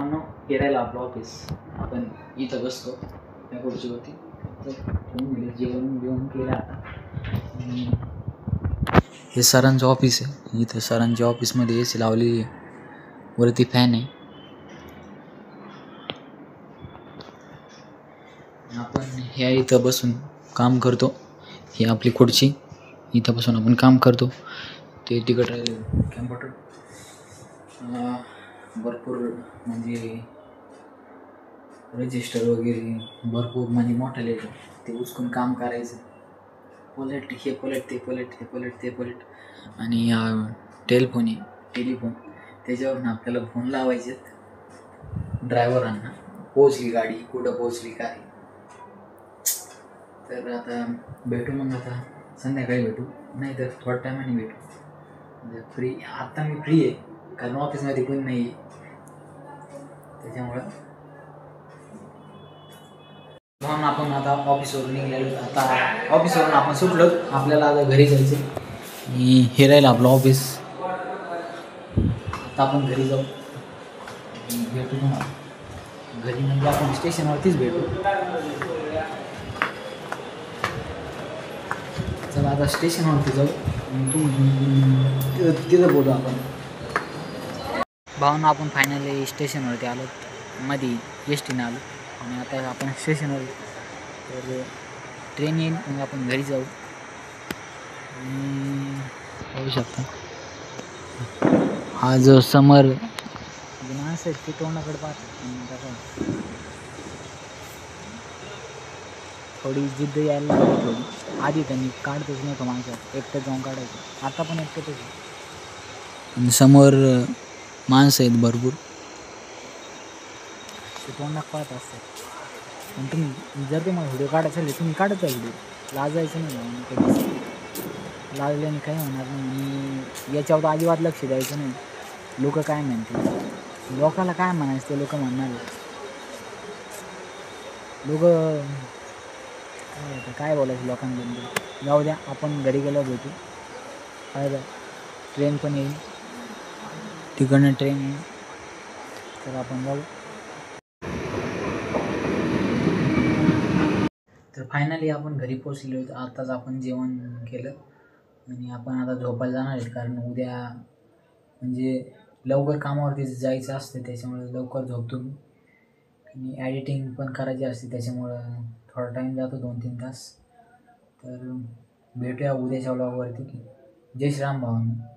भावांनो, फिरायला आपलं ऑफिस आपण इथं बसतो त्या खुर्चीवरती. तर जेवण बिवण केलं आता. हे सरांचं ऑफिस आहे. इथं सरांच्या ऑफिसमध्ये AC लावलेली आहे, वरती फॅन आहे. आपण ह्या इथं बसून काम करतो. ही आपली खुर्ची, इथं बसून आपण काम करतो. ते तिकट राहिले कॅम्प्युटर. भरपूर म्हणजे रजिस्टर वगैरे भरपूर म्हणजे मोठाले ते उचकून काम करायचं. पलट हे पलट ते पलट, हे पलट ते पलट. आणि टेलिफोन त्याच्यावरून आपल्याला फोन लावायचे ड्रायव्हरांना, पोहोचली गाडी, कुठं पोहोचली काय. तर आता भेटू, मग आता संध्याकाळी भेटू, नाही तर थोड्या टायमाने भेटू. म्हणजे फ्री आता मी फ्री आहे, कारण ऑफिसमध्ये कोणी नाही आहे. त्याच्यामुळं म्हणून आपण आता ऑफिसवरून निघालेलो. आता ऑफिसवरून आपण सुटलो, आपल्याला आता घरी जायचं. हे राहिलं आपलं ऑफिस. आता आपण घरी जाऊ, भेटू तुम्हाला घरी. म्हणजे आपण स्टेशनवरतीच भेटू. चला आता स्टेशनवरती जाऊ, तिथं बोलू आपण. भावना आपण फायनली स्टेशनवरती आलो. मध्ये STने आलो आणि आता आपण स्टेशनवर. तर ट्रेन येईल, मग आपण घरी जाऊ. पाहू शकता हा जो समर माणसं आहेत ते तोंडाकडे पाहतात. थोडी जिद्द यायला लागली थोडी. आधी त्यांनी काढतच नव्हतं माणसात, एकटं जाऊन काढायचं. आता पण एकटंच आहे. आणि समोर माणसं आहेत भरपूर, ते तोंडात पाहत असतात. पण तुम्ही जर तुम्हाला व्हिडिओ काढायचा असेल, तुम्ही काढायचा व्हिडिओ, लाजायचं नाही. कधीच लाजल्याने काही होणार नाही. आणि याच्यावर अजिबात लक्ष द्यायचं नाही. लोक काय म्हणतील, लोकाला काय म्हणायचं ते लोक म्हणणार. लोक काय बोलायचं लोकांबद्दल. जाऊ द्या, आपण घरी गेलो भेटू. काय ट्रेन पण येईल, तिकडनं ट्रेन येईल, तर आपण जाऊ. तर फायनली आपण घरी पोचलो. आताच आपण जेवण केलं आणि आपण आता झोपायला जाणार आहे, कारण उद्या म्हणजे लवकर कामावरती जायचं असतं. त्याच्यामुळे लवकर झोपतो मी. आणि एडिटिंग पण करायची असते, त्याच्यामुळं थोडा टाईम जातो, 2-3 तास. तर भेटूया उद्याच्या व्लॉगवरती. जय श्रीराम भावांनो.